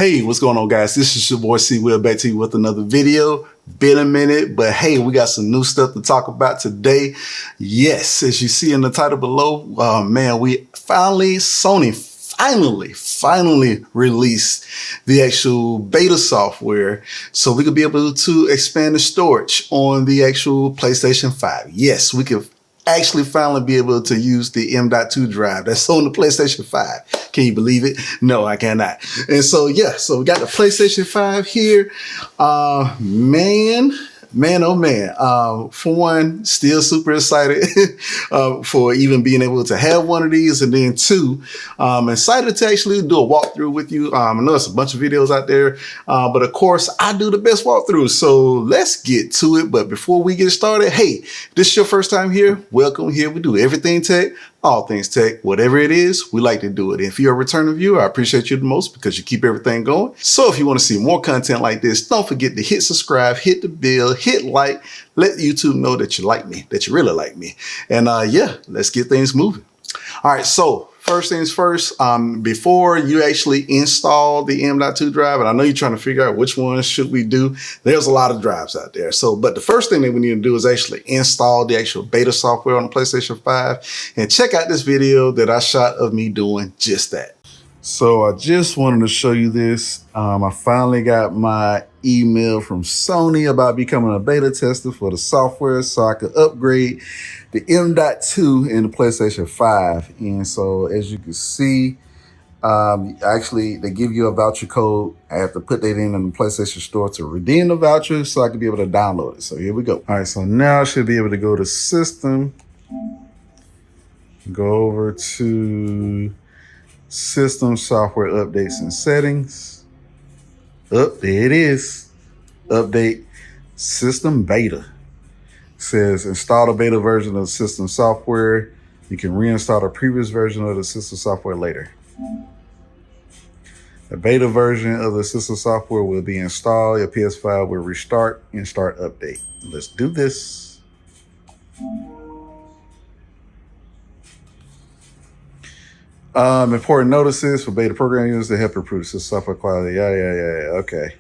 Hey, what's going on, guys? This is your boy C Will back to you with another video. Been a minute, but hey, we got some new stuff to talk about today. Yes, as you see in the title below, man, Sony finally released the actual beta software so we could be able to expand the storage on the actual PlayStation 5. Yes, we could actually finally be able to use the M.2 drive that's on the PlayStation 5. Can you believe it? No, I cannot. And so, yeah, so we got the PlayStation 5 here. Man, oh man. For one, still super excited for even being able to have one of these. And then two, excited to actually do a walkthrough with you. I know there's a bunch of videos out there, but of course I do the best walkthrough. So let's get to it. But before we get started, hey, if this is your first time here, welcome here. We do everything tech, all things tech, whatever it is, we like to do it. And if you're a returning viewer, I appreciate you the most because you keep everything going. So if you want to see more content like this, don't forget to hit subscribe, hit the bell, hit like, let YouTube know that you like me, that you really like me. And yeah, let's get things moving. All right, so first things first, before you actually install the M.2 drive, and I know you're trying to figure out which one should we do, there's a lot of drives out there. So, but the first thing that we need to do is actually install the actual beta software on the PlayStation 5 and check out this video that I shot of me doing just that. So I just wanted to show you this. I finally got my email from Sony about becoming a beta tester for the software so I could upgrade the M.2 in the PlayStation 5. And so as you can see, actually they give you a voucher code. I have to put that in the PlayStation Store to redeem the voucher so I can be able to download it. So here we go. All right, so now I should be able to go to System, go over to System, Software Updates and Settings. There it is. Update System Beta. It says install the beta version of the system software. You can reinstall the previous version of the system software later. The beta version of the system software will be installed. Your PS5 will restart and start update. Let's do this. Important notices for beta program users to help improve system software quality. Yeah. Okay.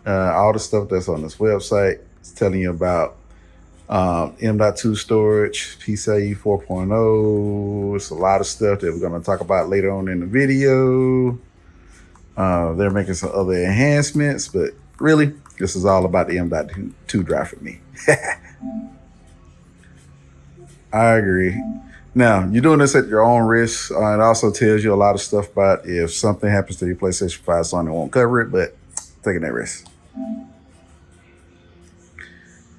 All the stuff that's on this website is telling you about M.2 storage, PCIe 4.0. It's a lot of stuff that we're going to talk about later on in the video. They're making some other enhancements, but really, this is all about the M.2 drive for me. I agree. Now, you're doing this at your own risk. It also tells you a lot of stuff about if something happens to your PlayStation 5, Sony won't cover it, but taking that risk.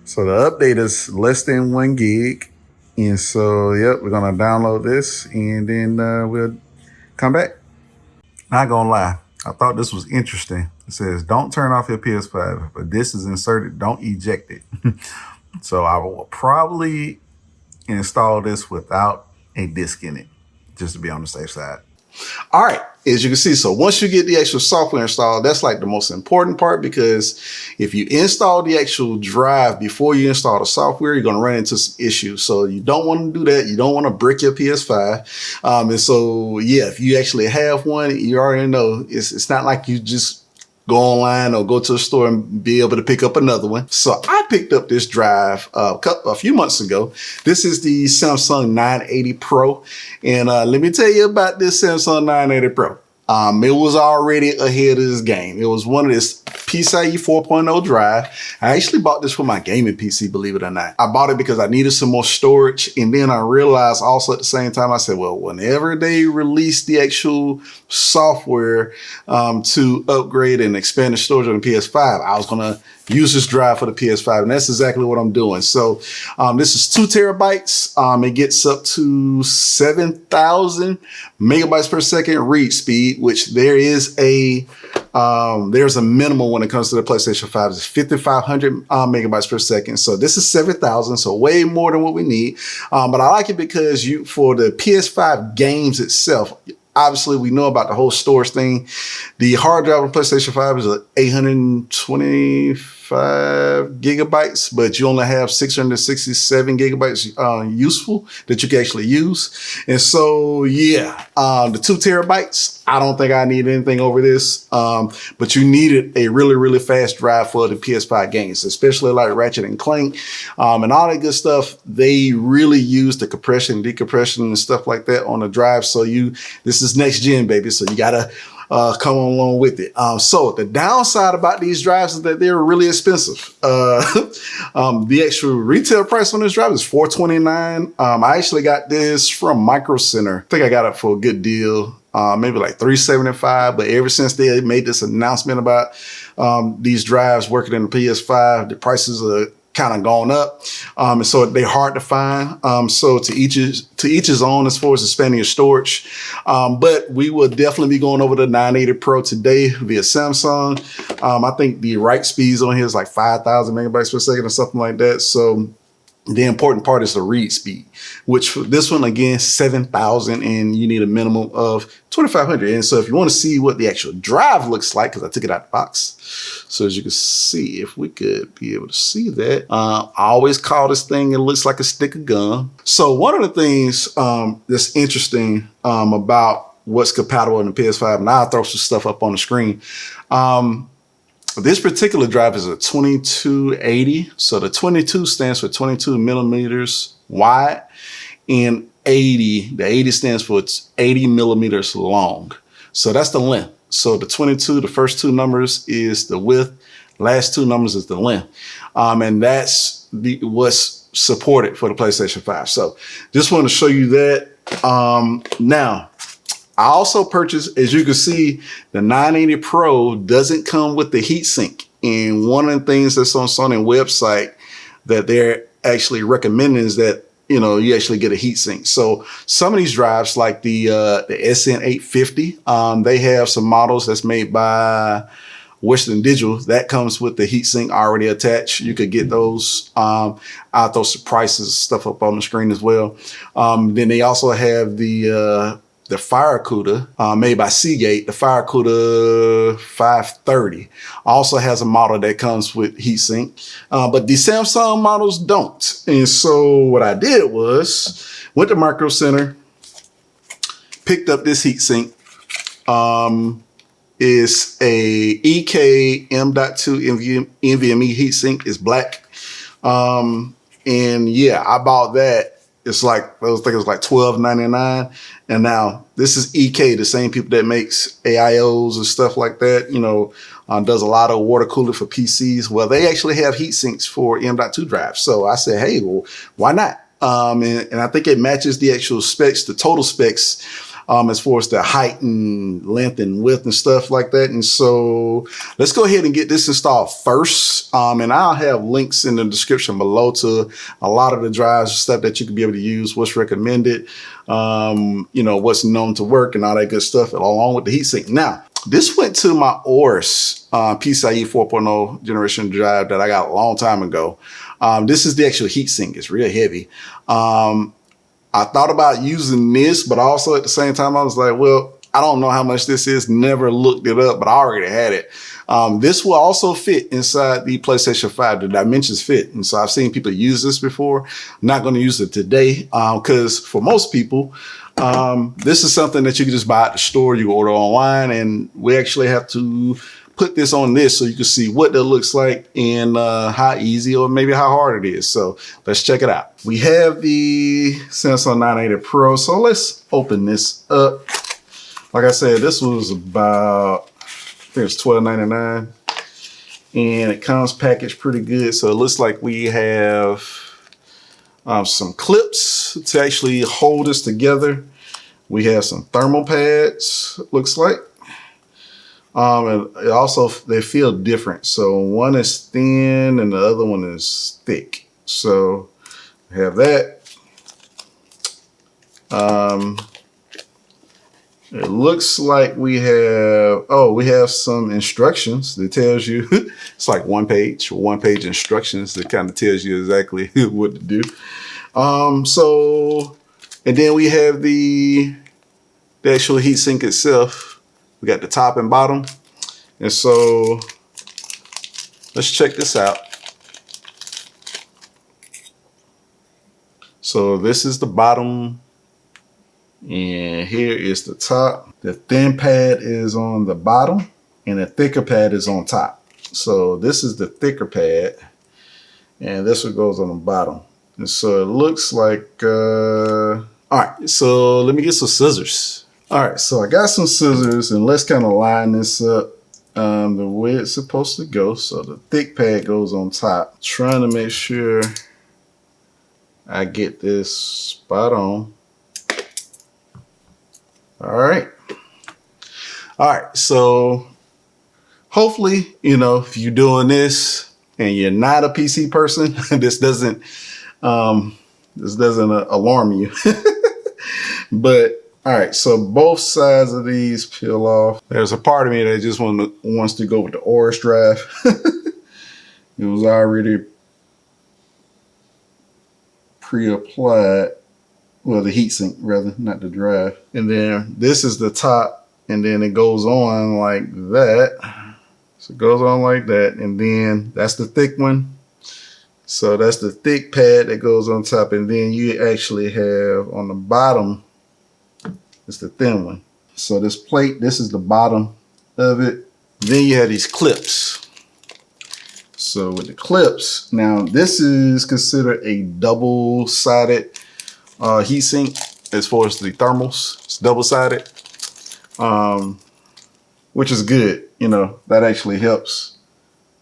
So the update is less than 1 gig. And so, yep, we're going to download this and then we'll come back. Not going to lie, I thought this was interesting. It says, don't turn off your PS5, but this is inserted. Don't eject it. So I will probably install this without a disk in it, just to be on the safe side. All right, as you can see, so once you get the actual software installed, that's like the most important part, because if you install the actual drive before you install the software, you're going to run into some issues. So you don't want to do that. You don't want to brick your PS5. And so, yeah, if you actually have one, you already know it's not like you just go online or go to a store and be able to pick up another one. So I picked up this drive a few months ago. This is the Samsung 980 Pro. And let me tell you about this Samsung 980 Pro. It was already ahead of this game. It was one of this PCIe 4.0 drive. I actually bought this for my gaming PC, believe it or not. I bought it because I needed some more storage. And then I realized also at the same time, I said, well, whenever they release the actual software to upgrade and expand the storage on the PS5, I was going to use this drive for the PS5. And that's exactly what I'm doing. So this is 2 terabytes. It gets up to 7,000 megabytes per second read speed, which there is there's a minimum when it comes to the PlayStation 5. It's 5,500 megabytes per second. So this is 7,000, so way more than what we need. But I like it because for the PS5 games itself, obviously we know about the whole storage thing. The hard drive on PlayStation 5 is 825 gigabytes, but you only have 667 gigabytes useful that you can actually use. And so, yeah, the 2 terabytes, I don't think I need anything over this, but you needed a really, really fast drive for the PS5 games, especially like Ratchet and Clank and all that good stuff. They really use the compression, decompression and stuff like that on the drive. So this is next gen, baby. So you gotta come along with it. So the downside about these drives is that they're really expensive. The actual retail price on this drive is $429. I actually got this from Micro Center. I think I got it for a good deal. Maybe like $375, but ever since they made this announcement about these drives working in the PS5, the prices are kind of gone up, and so they're hard to find. So to each his own as far as expanding your storage. But we will definitely be going over the 980 Pro today via Samsung. I think the write speeds on here is like 5,000 megabytes per second or something like that. So the important part is the read speed, which for this one, again, 7,000, and you need a minimum of 2,500. And so if you want to see what the actual drive looks like, because I took it out of the box, so as you can see, if we could be able to see that, I always call this thing, it looks like a stick of gum. So one of the things that's interesting about what's compatible in the PS5, and I'll throw some stuff up on the screen. This particular drive is a 2280. So the 22 stands for 22 millimeters wide, and the 80 stands for 80 millimeters long. So that's the length. So the 22, the first 2 numbers is the width, last 2 numbers is the length. And that's what's supported for the PlayStation 5. So just want to show you that. Now, I also purchased, as you can see, the 980 Pro doesn't come with the heatsink. And one of the things that's on Sony website that they're actually recommending is that, you know, you actually get a heatsink. So some of these drives, like the SN850, they have some models that's made by Western Digital that comes with the heatsink already attached. You could get those. I'll throw some prices, stuff up on the screen as well. Then they also have the FireCuda made by Seagate, the FireCuda 530 also has a model that comes with heatsink, but the Samsung models don't. And so what I did was went to Micro Center, picked up this heatsink. It's a EKWB M.2 NVMe heatsink. It's black. And yeah, I bought that. It's like, I think it was like $12.99. And now this is EK, the same people that makes AIOs and stuff like that, you know, does a lot of water cooling for PCs. Well, they actually have heat sinks for M.2 drives. So I said, hey, well, why not? And I think it matches the actual specs, the total specs, as far as the height and length and width and stuff like that. And so let's go ahead and get this installed first. And I'll have links in the description below to a lot of the drives and stuff that you can be able to use, what's recommended, you know, what's known to work and all that good stuff, along with the heatsink. Now, this went to my Aorus PCIe 4.0 generation drive that I got a long time ago. This is the actual heatsink. It's real heavy. I thought about using this, but also at the same time, I was like, well, I don't know how much this is. Never looked it up, but I already had it. This will also fit inside the PlayStation 5. The dimensions fit. And so I've seen people use this before. I'm not going to use it today because for most people, this is something that you can just buy at the store. You order online, and we actually have to put this on this so you can see what that looks like and how easy or maybe how hard it is. So let's check it out. We have the Samsung 980 Pro. So let's open this up. Like I said, this was about, I think it's $12.99, and it comes packaged pretty good. So it looks like we have some clips to actually hold this together. We have some thermal pads, looks like. And it also, they feel different. So one is thin and the other one is thick. So we have that. It looks like we have some instructions that tells you, it's like one page instructions that kind of tells you exactly what to do. And then we have the the actual heatsink itself. We got the top and bottom. And so let's check this out. So this is the bottom, and here is the top. The thin pad is on the bottom and the thicker pad is on top. So this is the thicker pad and this one goes on the bottom. And so it looks like, all right, so let me get some scissors. All right, so I got some scissors and let's kind of line this up the way it's supposed to go. So the thick pad goes on top. Trying to make sure I get this spot on. All right. All right. So hopefully, you know, if you're doing this and you're not a PC person, this doesn't alarm you. But all right. So both sides of these peel off. There's a part of me that just wants to go with the Aorus drive. It was already pre-applied, well, the heatsink rather, not the drive. And then this is the top, and then it goes on like that. So it goes on like that, and then that's the thick one. So that's the thick pad that goes on top, and then you actually have on the bottom, it's the thin one. So this plate, this is the bottom of it. Then you have these clips. So with the clips, now this is considered a double-sided heatsink as far as the thermals. It's double-sided, which is good. You know, that actually helps.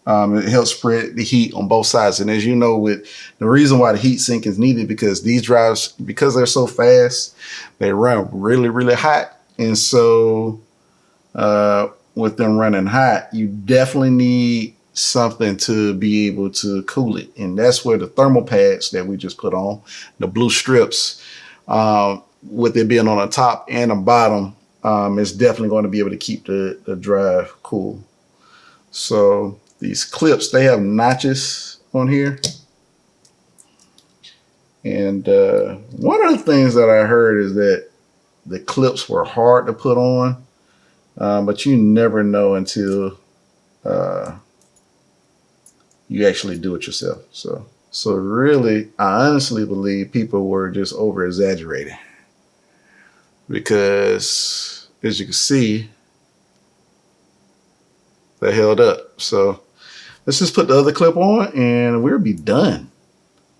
It helps spread the heat on both sides. And as you know, with the reason why the heatsink is needed, because these drives, because they're so fast, they run really, really hot. And so with them running hot, you definitely need something to be able to cool it. And that's where the thermal pads that we just put on, the blue strips, with it being on the top and the bottom, is definitely going to be able to keep the drive cool. So these clips, they have notches on here. And one of the things that I heard is that the clips were hard to put on, but you never know until you actually do it yourself. So really, I honestly believe people were just over exaggerating, because as you can see, they held up. So let's just put the other clip on and we'll be done.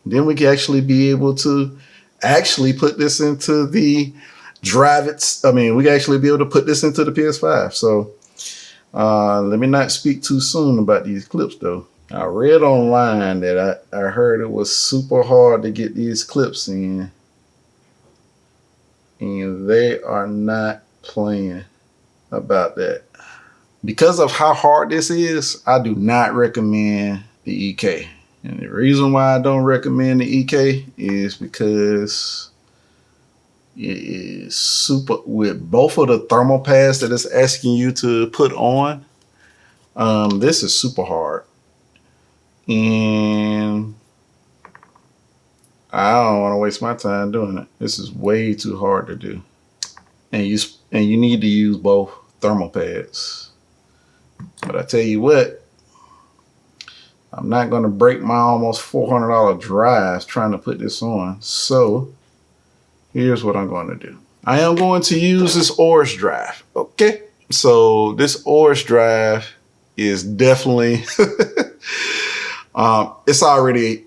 Then we can actually be able to actually put this into the drive. We can actually be able to put this into the PS5. So let me not speak too soon about these clips though. I read online that I heard it was super hard to get these clips in, and they are not playing about that. Because of how hard this is, I do not recommend the EK. And the reason why I don't recommend the EK is because it is super, with both of the thermal pads that it's asking you to put on, this is super hard. And I don't want to waste my time doing it. This is way too hard to do. And you need to use both thermal pads. But I tell you what, I'm not going to break my almost $400 drives trying to put this on. So here's what I'm going to do. I am going to use this Aorus drive. Okay. So this Aorus drive is definitely it's already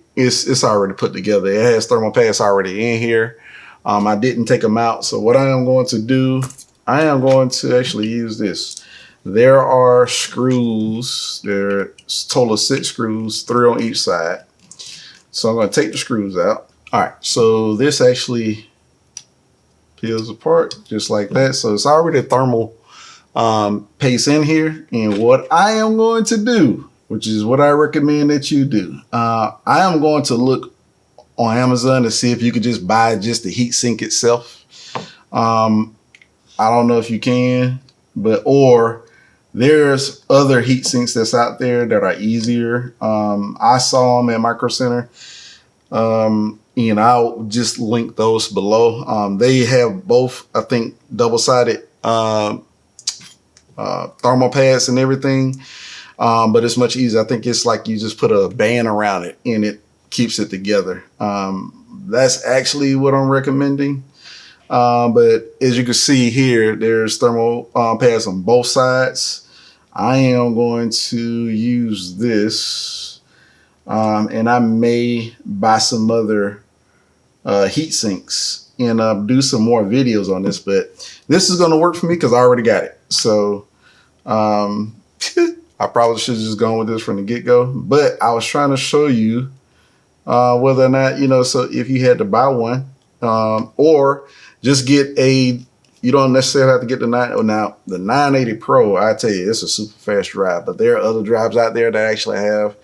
put together. It has thermal pads already in here. I didn't take them out. So what I am going to do, I am going to actually use this. There are screws. There are a total of 6 screws, 3 on each side. So I'm going to take the screws out. All right. So this actually peels apart just like that. So it's already a thermal paste in here. And what I am going to do, which is what I recommend that you do, I am going to look on Amazon to see if you could just buy just the heatsink itself. I don't know if you can, or there's other heatsinks that's out there that are easier. I saw them at Micro Center. and I'll just link those below. They have both, I think, double-sided thermal pads and everything, but it's much easier. I think it's like you just put a band around it and it keeps it together. That's actually what I'm recommending. But as you can see here, there's thermal pads on both sides. I am going to use this, and I may buy some other heat sinks and do some more videos on this, but this is going to work for me because I already got it. So I probably should have just gone with this from the get-go, but I was trying to show you whether or not, you know, so if you had to buy one, or just get a, you don't necessarily have to get the 980 Pro. I tell you, it's a super fast drive, but there are other drives out there that actually have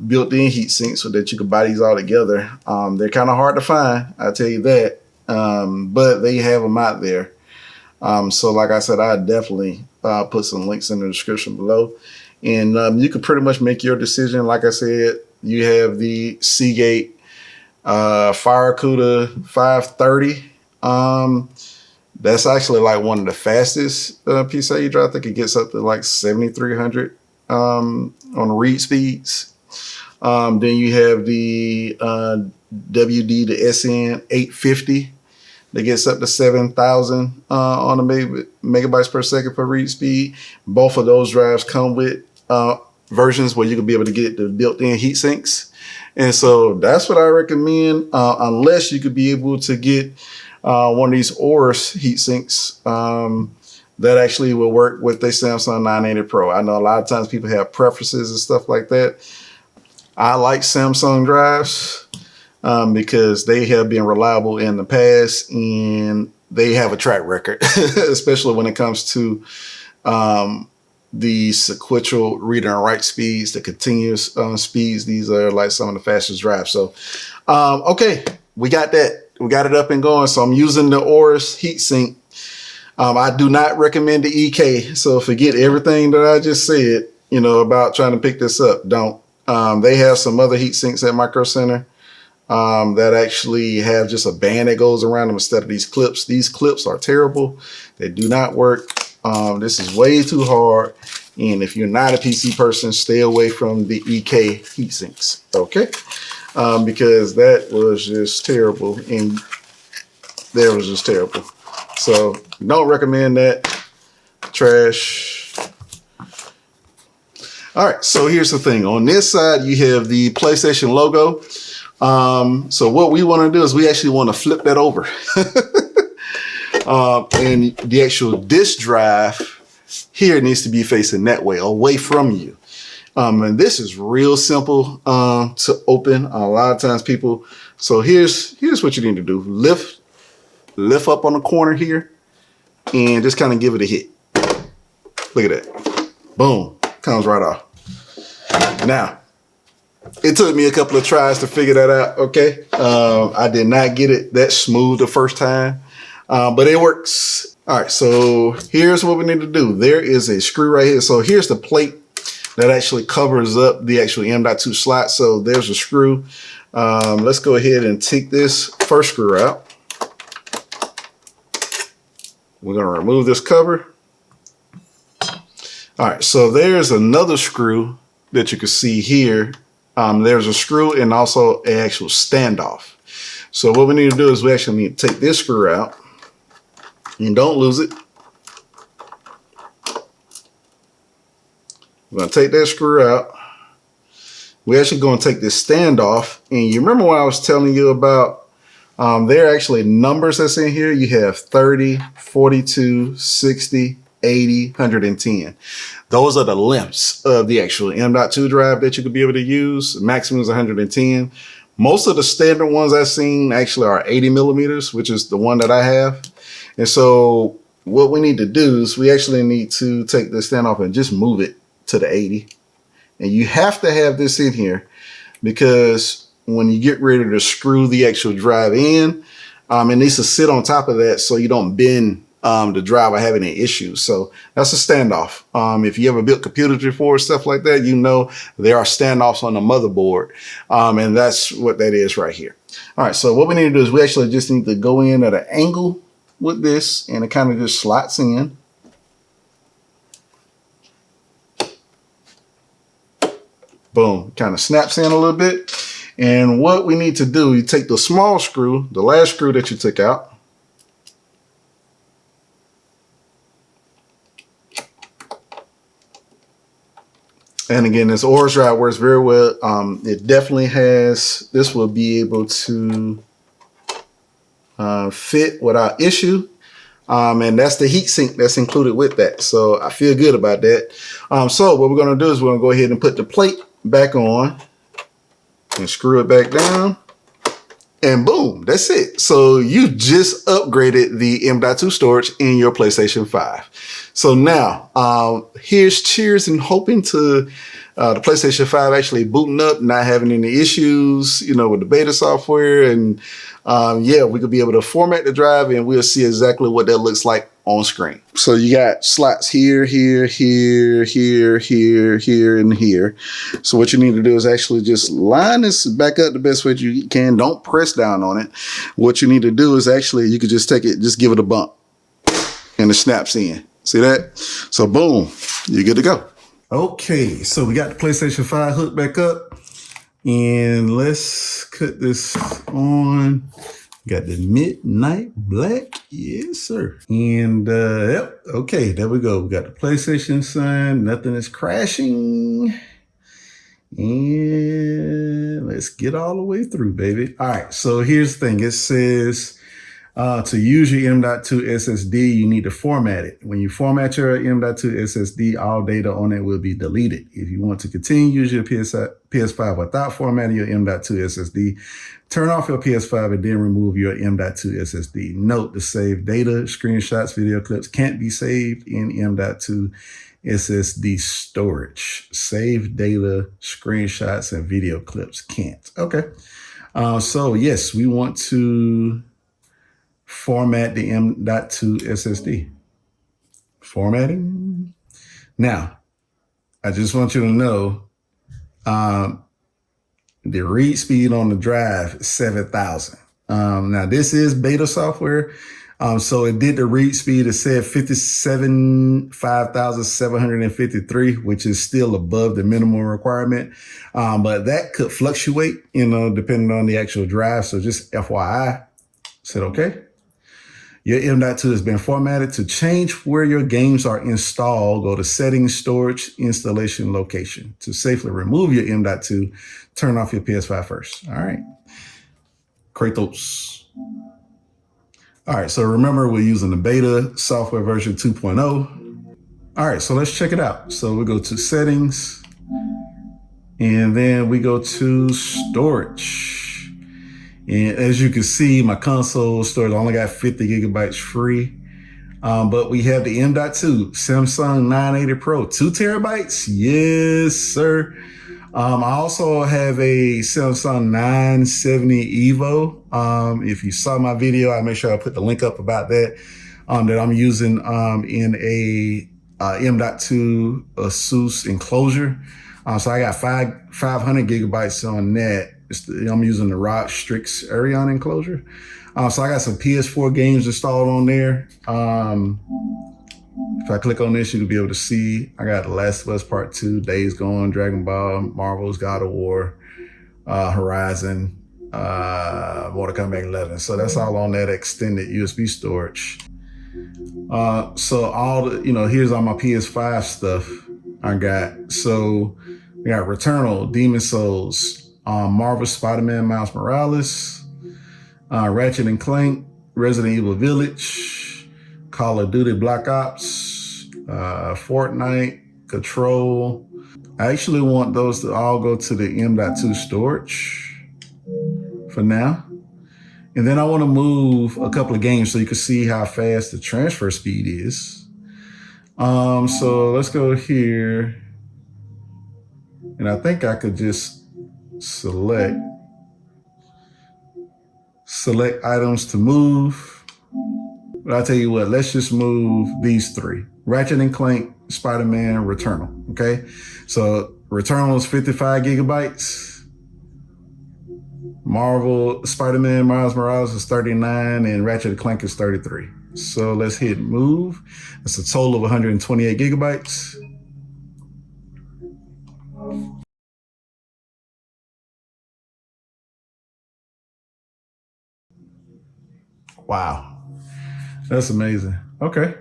built-in heat sinks so that you can buy these all together. They're kind of hard to find, I tell you that, but they have them out there. So like I said, I definitely put some links in the description below, and you can pretty much make your decision. Like I said, you have the Seagate FireCuda 530. That's actually like one of the fastest PCIe drives. I think it gets up to like 7,300 on read speeds. Then you have the WD to SN 850 that gets up to 7,000 on the megabytes per second for read speed. Both of those drives come with versions where you can be able to get the built-in heat sinks. And so that's what I recommend, unless you could be able to get one of these Aorus heat sinks that actually will work with the Samsung 980 Pro. I know a lot of times people have preferences and stuff like that. I like Samsung drives because they have been reliable in the past and they have a track record, especially when it comes to the sequential read and write speeds, the continuous speeds. These are like some of the fastest drives. So, okay, we got that. We got it up and going. So I'm using the Aorus heatsink. I do not recommend the EK. So forget everything that I just said, you know, about trying to pick this up. Don't. They have some other heat sinks at Micro Center that actually have just a band that goes around them instead of these clips. These clips are terrible. They do not work. This is way too hard. And if you're not a PC person, stay away from the EK heat sinks. Okay. Because that was just terrible. And that was just terrible. So don't recommend that. Trash. All right, so here's the thing. On this side, you have the PlayStation logo. So what we want to do is we actually want to flip that over. And the actual disk drive here needs to be facing that way, away from you. And this is real simple to open. A lot of times people, so here's what you need to do. Lift up on the corner here and just kind of give it a hit. Look at that. Boom, comes right off. Now, it took me a couple of tries to figure that out, okay? I did not get it that smooth the first time, but it works. All right, so here's what we need to do. There is a screw right here. So here's the plate that actually covers up the actual M.2 slot. So there's a screw. Let's go ahead and take this first screw out. We're gonna remove this cover. All right, so there's another screw that you can see here. There's a screw and also an actual standoff. So what we need to do is we actually need to take this screw out, and don't lose it. We're gonna take that screw out. We're actually gonna take this standoff, and you remember what I was telling you about, there are actually numbers that's in here. You have 30, 42, 60, 80, 110. Those are the lengths of the actual M.2 drive that you could be able to use. Maximum is 110. Most of the standard ones I've seen actually are 80 millimeters, which is the one that I have. And so what we need to do is we actually need to take this standoff and just move it to the 80. And you have to have this in here because when you get ready to screw the actual drive in, it needs to sit on top of that so you don't bend the drive or have any issues. So that's a standoff. If you ever built computers before, stuff like that, you know there are standoffs on the motherboard. And that's what that is right here. All right, so what we need to do is we actually just need to go in at an angle with this, and it kind of just slots in. Boom, kind of snaps in a little bit. And what we need to do, you take the small screw, the last screw that you took out, and again, this Aorus drive works very well. It definitely has, this will be able to fit without issue. And that's the heatsink that's included with that. So I feel good about that. So what we're going to do is we're going to go ahead and put the plate back on and screw it back down. And boom, that's it. So you just upgraded the M.2 storage in your PlayStation 5. So now, here's cheers and hoping to the PlayStation 5 actually booting up, not having any issues, you know, with the beta software. And yeah, we could be able to format the drive and we'll see exactly what that looks like on screen. So you got slots here, here, here, here, here, here, and here. So what you need to do is actually just line this back up the best way you can. Don't press down on it. What you need to do is actually, you could just take it, just give it a bump and it snaps in. See that? So boom, you're good to go. Okay, so we got the PlayStation 5 hooked back up, and let's cut this on. Got the midnight black, yes sir. And yep, okay, there we go. We got the PlayStation sign, nothing is crashing. And let's get all the way through, baby. All right, so here's the thing. It says to use your M.2 SSD, you need to format it. When you format your M.2 SSD, all data on it will be deleted. If you want to continue to use your PS5 without formatting your M.2 SSD, turn off your PS5 and then remove your M.2 SSD. Note, the saved data, screenshots, video clips can't be saved in M.2 SSD storage. Saved data, screenshots, and video clips can't. Okay. So yes, we want to format the M.2 SSD. Formatting. Now, I just want you to know, the read speed on the drive is 7,000. Now this is beta software. So it did the read speed. It said 5,753, which is still above the minimum requirement. But that could fluctuate, you know, depending on the actual drive. So just FYI, said, okay. Your M.2 has been formatted. To change where your games are installed, go to Settings, Storage, Installation, Location. To safely remove your M.2, turn off your PS5 first. All right. Kratos. All right, so remember we're using the beta software version 2.0. All right, so let's check it out. So we go to Settings, and then we go to Storage. And as you can see, my console storage only got 50 gigabytes free. But we have the M.2 Samsung 980 Pro, 2 terabytes. Yes, sir. I also have a Samsung 970 Evo. If you saw my video, I make sure I put the link up about that, that I'm using in a M.2 ASUS enclosure. So I got 500 gigabytes on that. I'm using the ROG Strix Arion enclosure. So I got some PS4 games installed on there. If I click on this, you can be able to see I got The Last of Us Part 2, Days Gone, Dragon Ball, Marvel's God of War, Horizon, Mortal Kombat 11. So that's all on that extended USB storage. So all the, you know, here's all my PS5 stuff I got. So we got Returnal, Demon Souls, Marvel Spider-Man Miles Morales, Ratchet and Clank, Resident Evil Village, Call of Duty Black Ops, Fortnite, Control. I actually want those to all go to the M.2 storage for now. And then I want to move a couple of games so you can see how fast the transfer speed is. So let's go here. And I think I could just select items to move. But I'll tell you what, let's just move these three. Ratchet and Clank, Spider-Man, Returnal, okay? So Returnal is 55 gigabytes. Marvel Spider-Man Miles Morales is 39 and Ratchet and Clank is 33. So let's hit move. It's a total of 128 gigabytes. Wow, that's amazing. Okay.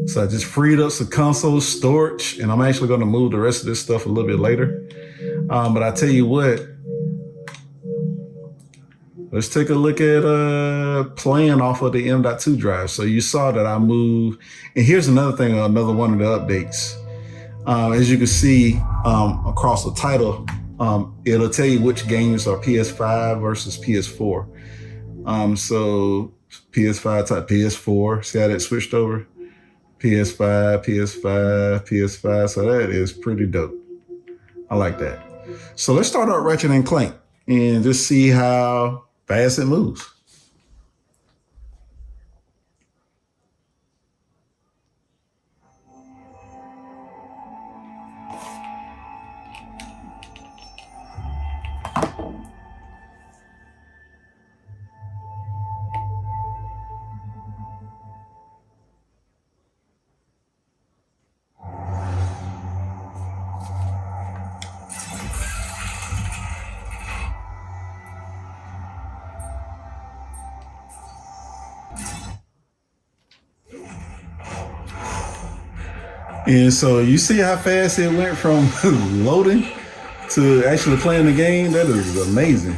So I just freed up some console storage, and I'm actually going to move the rest of this stuff a little bit later. But I tell you what, let's take a look at playing off of the M.2 drive. So you saw that I moved, and here's another thing, another one of the updates. As you can see across the title, it'll tell you which games are PS5 versus PS4. So PS5 type PS4, see how that switched over? PS5, PS5, PS5. So that is pretty dope. I like that. So let's start out Ratchet and Clank and just see how fast it moves. And so you see how fast it went from loading to actually playing the game? That is amazing.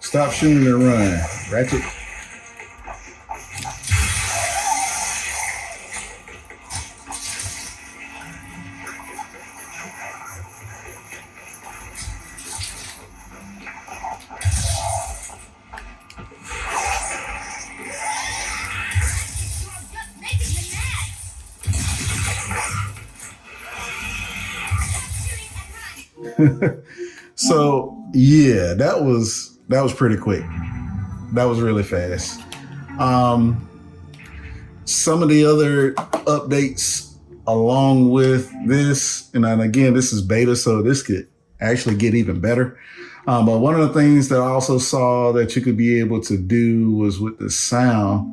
Stop shooting and run. Ratchet. So yeah, that was pretty quick. That was really fast. Some of the other updates along with this, and then again, this is beta, so this could actually get even better. But one of the things that I also saw that you could be able to do was with the sound.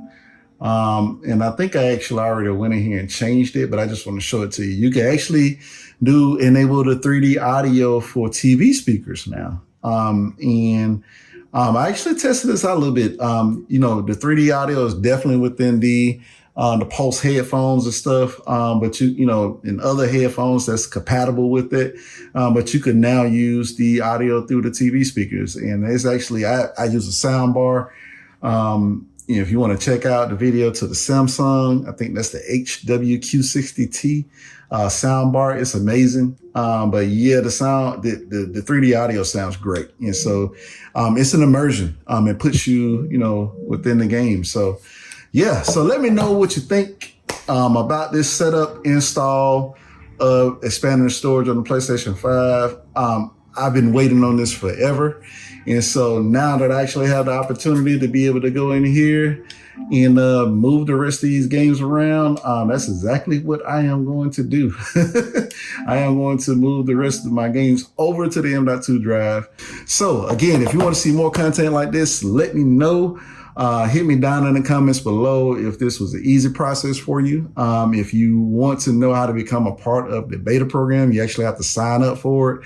And I think I actually already went in here and changed it, but I just want to show it to you. You can actually enable the 3D audio for TV speakers now. I actually tested this out a little bit. The 3D audio is definitely within the Pulse headphones and stuff. But in other headphones that's compatible with it. But you can now use the audio through the TV speakers. And it's actually, I use a Soundbar. If you want to check out the video to the Samsung, I think that's the HWQ60T soundbar. It's amazing. But yeah, the sound, the 3D audio sounds great. And so it's an immersion. It puts you, within the game. So yeah, so let me know what you think about this setup, install of expanding the storage on the PlayStation 5. I've been waiting on this forever. And so now that I actually have the opportunity to be able to go in here and move the rest of these games around, that's exactly what I am going to do. I am going to move the rest of my games over to the M.2 drive. So again, if you want to see more content like this, let me know. Hit me down in the comments below if this was an easy process for you. If you want to know how to become a part of the beta program, you actually have to sign up for it.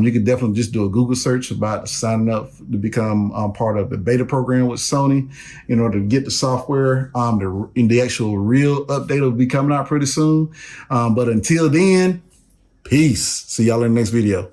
You can definitely just do a Google search about signing up to become part of the beta program with Sony in order to get the software. The actual real update will be coming out pretty soon. But until then, peace. See y'all in the next video.